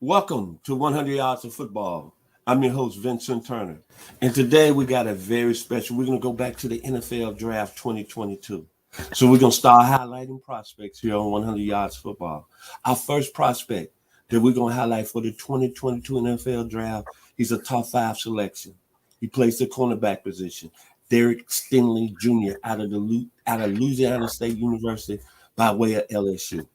Welcome to 100 Yards of Football. I'm your host, Vincent Turner. And today we got a very special, we're going to go back to the NFL Draft 2022. So we're going to start highlighting prospects here on 100 Yards Football. Our first prospect that we're going to highlight for the 2022 NFL Draft, he's a top 5 selection. He plays the cornerback position. Derek Stingley Jr. out of Louisiana State University by way of LSU.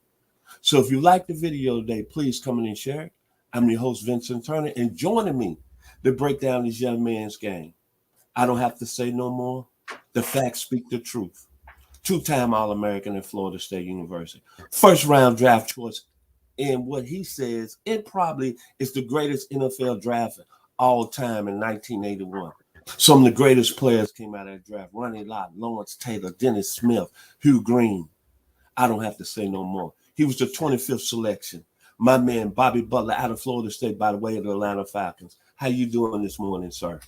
So if you like the video today, please come in and share it. I'm your host, Vincent Turner, and joining me to break down this young man's game. I don't have to say no more. The facts speak the truth. Two-time All-American at Florida State University. First-round draft choice. And what he says, it probably is the greatest NFL draft of all time in 1981. Some of the greatest players came out of that draft. Ronnie Lott, Lawrence Taylor, Dennis Smith, Hugh Green. I don't have to say no more. He was the 25th selection. My man, Bobby Butler, out of Florida State by the way of the Atlanta Falcons. How you doing this morning, sir?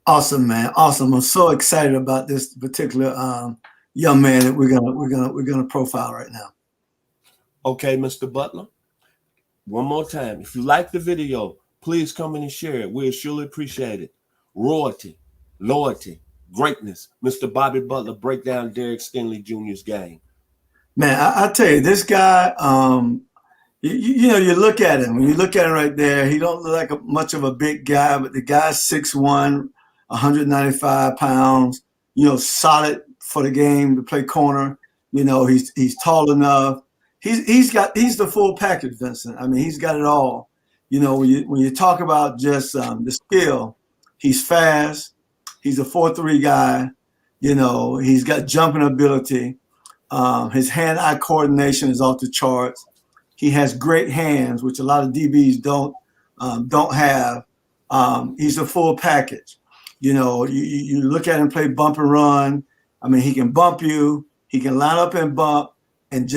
Awesome, man. Awesome. I'm so excited about this particular young man that we're gonna profile right now. Okay, Mr. Butler. One more time. If you like the video, please come in and share it. We'll surely appreciate it. Royalty, loyalty, greatness. Mr. Bobby Butler, break down Derek Stingley Jr.'s game. Man, I tell you, this guy, you look at him. When you look at him right there, he don't look like much of a big guy, but the guy's 6'1", 195 pounds, solid for the game to play corner. He's tall enough. He's the full package, Vincent. I mean, he's got it all. When you talk about just the skill, he's fast. He's a 4.3 guy. He's got jumping ability. His hand-eye coordination is off the charts. He has great hands, which a lot of DBs don't have. He's a full package. You look at him play bump and run. I mean, he can bump you. He can line up and bump and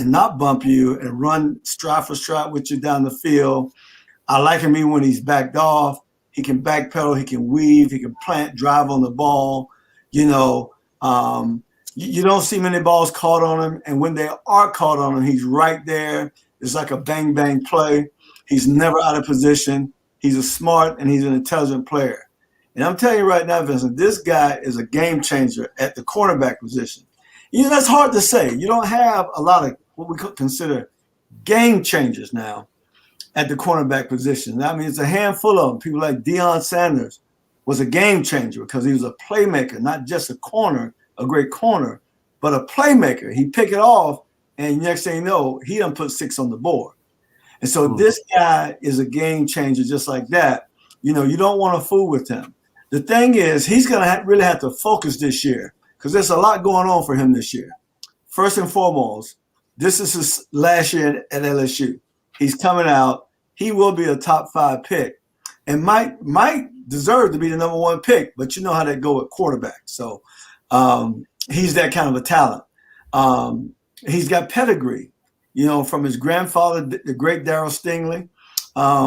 not bump you and run stride for stride with you down the field. I like him even when he's backed off. He can backpedal. He can weave. He can plant, drive on the ball. You don't see many balls caught on him. And when they are caught on him, he's right there. It's like a bang, bang play. He's never out of position. He's a smart and he's an intelligent player. And I'm telling you right now, Vincent, this guy is a game changer at the cornerback position. That's hard to say. You don't have a lot of what we could consider game changers now at the cornerback position. I mean, it's a handful of them. People like Deion Sanders was a game changer because he was a playmaker, not just a great corner, but a playmaker. He pick it off, and next thing you know, he done put 6 on the board. And so this guy is a game changer just like that. You don't want to fool with him. The thing is, he's going to really have to focus this year because there's a lot going on for him this year. First and foremost, this is his last year at LSU. He's coming out. He will be a top 5 pick and might deserve to be the number 1 pick, but you know how that go with quarterback. So he's that kind of a talent. He's got pedigree, from his grandfather, the great Darryl Stingley,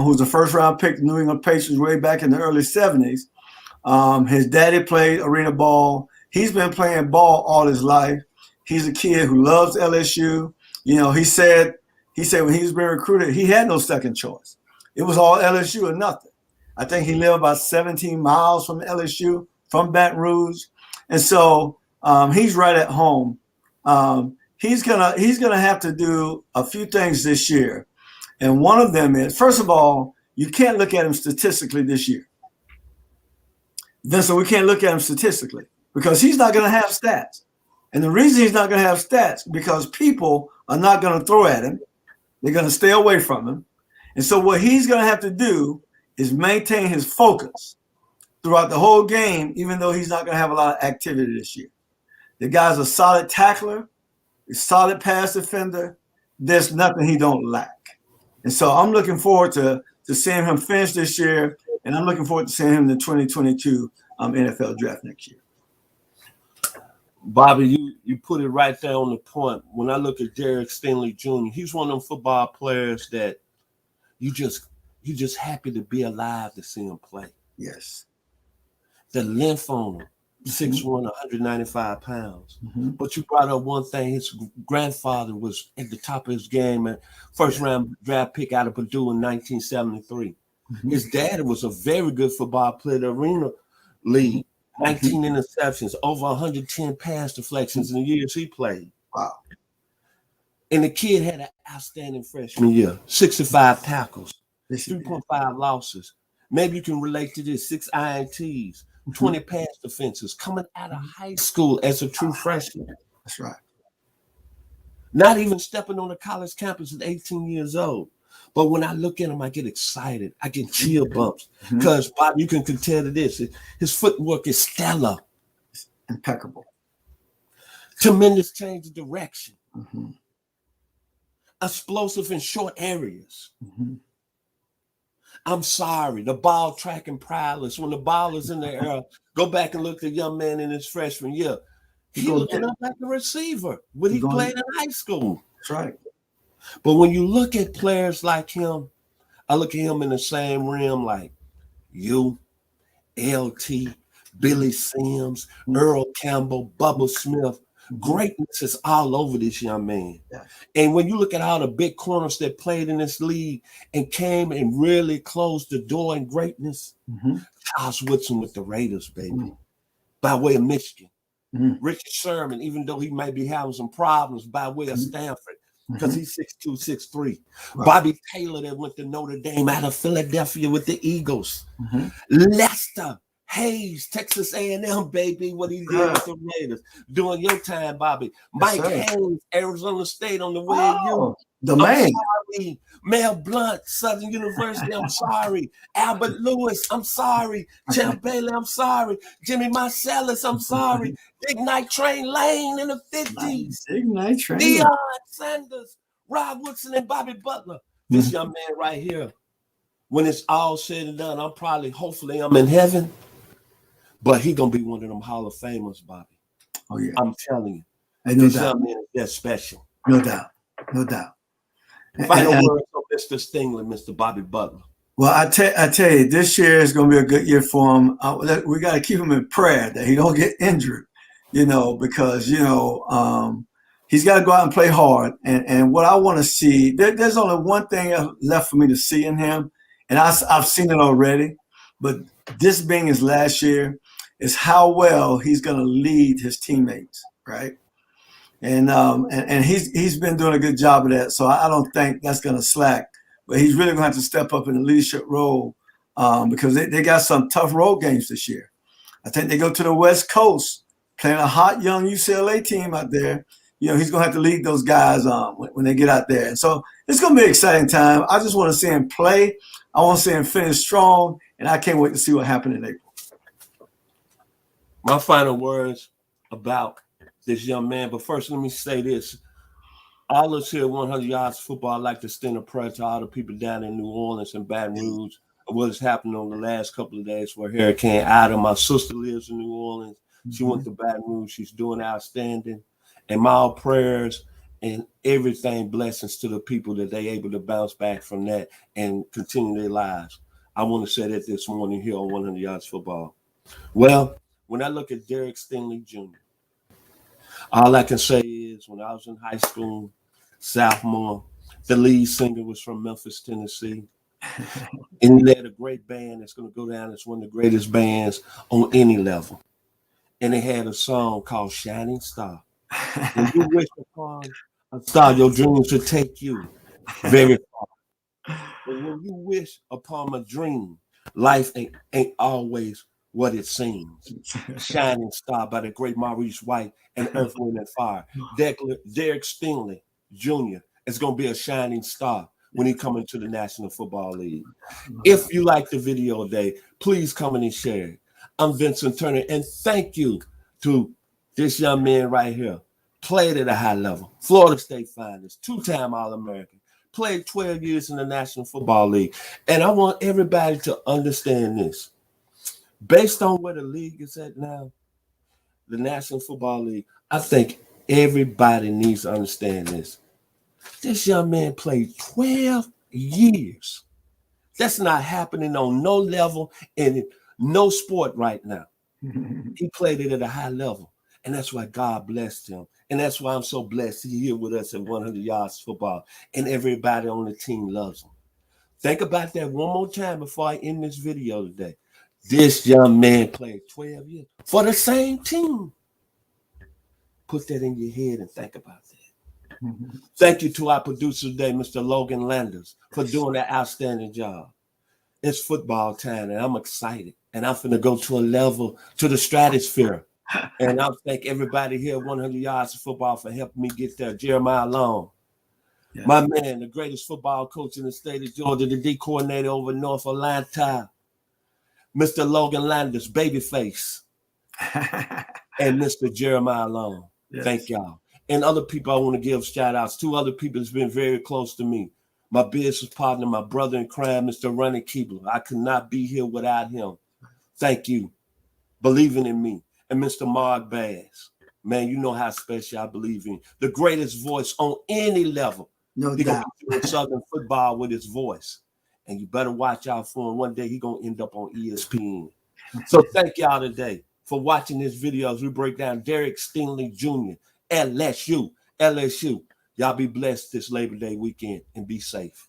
who's a first-round pick, New England Patriots way back in the early 70s. His daddy played arena ball. He's been playing ball all his life. He's a kid who loves LSU. He said when he was being recruited, he had no second choice. It was all LSU or nothing. I think he lived about 17 miles from LSU, from Baton Rouge. And so he's right at home. He's gonna have to do a few things this year. And one of them is, first of all, you can't look at him statistically this year. So we can't look at him statistically because he's not going to have stats. And the reason he's not going to have stats because people are not going to throw at him. They're going to stay away from him. And so what he's going to have to do is maintain his focus throughout the whole game, even though he's not going to have a lot of activity this year. The guy's a solid tackler, a solid pass defender. There's nothing he don't lack. And so I'm looking forward to seeing him finish this year, and I'm looking forward to seeing him in the 2022 NFL draft next year. Bobby, you put it right there on the point. When I look at Derek Stingley Jr., he's one of them football players that you just happy to be alive to see him play. Yes. The length on him, 6'1", 195 pounds. Mm-hmm. But you brought up one thing. His grandfather was at the top of his game, and first round draft pick out of Purdue in 1973. Mm-hmm. His dad was a very good football player, the Arena League. 19 interceptions, over 110 pass deflections in the years he played. Wow. And the kid had an outstanding freshman year, 65 tackles, Yes, 3.5 losses. Maybe you can relate to this, 6 INTs, 20 pass defenses, coming out of high school as a true freshman. That's right. Not even stepping on a college campus at 18 years old. But when I look at him, I get excited. I get chill bumps. Because, Bob, you can contend to this. His footwork is stellar. It's impeccable. Tremendous change of direction. Mm-hmm. Explosive in short areas. Mm-hmm. I'm sorry. The ball tracking prowess. When the ball is in the air, go back and look at the young man in his freshman year. He looking up like a receiver when he played in high school. That's right. But when you look at players like him, I look at him in the same realm like you, LT, Billy Sims, Earl Campbell, Bubba Smith. Greatness is all over this young man. Yeah. And when you look at all the big corners that played in this league and came and really closed the door in greatness, Charles Woodson with the Raiders, baby, by way of Michigan. Richard Sherman, even though he might be having some problems by way of Stanford, because he's 6'2", 6'3". Right. Bobby Taylor that went to Notre Dame out of Philadelphia with the Eagles. Lester Hayes, Texas A&M, baby, what he did with the Raiders. During your time, Bobby. Mike Haynes, Arizona State on the way of you. The man. Sorry. Mel Blunt, Southern University, I'm sorry. Albert Lewis, I'm sorry. Champ Bailey, I'm sorry. Jimmy Marcellus, I'm sorry. Big Night Train Lane in the 50s. Big Night Train. Deion Sanders, Rob Woodson, and Bobby Butler. This young man right here, when it's all said and done, hopefully I'm in heaven, but he going to be one of them Hall of Famers, Bobby. Oh, yeah. I'm telling you. No this doubt. young man is that special. No doubt. No doubt. Final word from Mr. Stingley, Mr. Bobby Butler. Well, I tell you, this year is going to be a good year for him. We got to keep him in prayer that he don't get injured, because, he's got to go out and play hard. And what I want to see, there's only one thing left for me to see in him, and I've seen it already. But this being his last year, is how well he's going to lead his teammates, right? And he's been doing a good job of that. So I don't think that's going to slack. But he's really going to have to step up in the leadership role because they got some tough road games this year. I think they go to the West Coast, playing a hot young UCLA team out there. He's going to have to lead those guys when they get out there. And so it's going to be an exciting time. I just want to see him play. I want to see him finish strong, and I can't wait to see what happens in April. My final words about this young man. But first, let me say this. All us here at 100 Yards Football, I'd like to extend a prayer to all the people down in New Orleans and Baton Rouge. What has happened on the last couple of days for Hurricane Ida. My sister lives in New Orleans. She went to Baton Rouge. She's doing outstanding. And my prayers and everything, blessings to the people that they able to bounce back from that and continue their lives. I want to say that this morning here on 100 Yards Football. Well, when I look at Derek Stingley Jr., all I can say is when I was in high school, sophomore, the lead singer was from Memphis, Tennessee. And he led a great band that's going to go down as one of the greatest bands on any level. And they had a song called Shining Star. When you wish upon a star, your dreams will take you very far. But when you wish upon a dream, life ain't always what it seems. Shining Star by the great Maurice White and Earth, Wind, and Fire. Derek Stingley Jr. is going to be a shining star when he comes into the National Football League. If you like the video today, please come in and share it. I'm Vincent Turner, and thank you to this young man right here. Played at a high level, Florida State finalist, two-time All-American, played 12 years in the National Football League. And I want everybody to understand this. Based on where the league is at now, the National Football League, I think everybody needs to understand this. This young man played 12 years. That's not happening on no level in no sport right now. He played it at a high level. And that's why God blessed him. And that's why I'm so blessed he's here with us at 100 Yards Football. And everybody on the team loves him. Think about that one more time before I end this video today. This young man played 12 years for the same team. Put that in your head and think about that. Thank you to our producer today, Mr. Logan Landers, for doing that outstanding job. It's football time, and I'm excited. And I'm finna go to a level, to the stratosphere. And I thank everybody here at 100 Yards of Football for helping me get there. Jeremiah Long, yes. My man, the greatest football coach in the state of Georgia, the D coordinator over North Atlanta, Mr. Logan Landers, Babyface, and Mr. Jeremiah Long. Yes. Thank y'all. And other people I want to give shout outs. 2 other people that's been very close to me. My business partner, my brother in crime, Mr. Ronnie Keebler. I could not be here without him. Thank you. Believing in me. And Mr. Mark Bass. Man, you know how special I believe in. The greatest voice on any level. No doubt. In Southern football with his voice. And you better watch out for him. One day he's going to end up on ESPN. So thank y'all today for watching this video as we break down Derek Stingley Jr., LSU. Y'all be blessed this Labor Day weekend and be safe.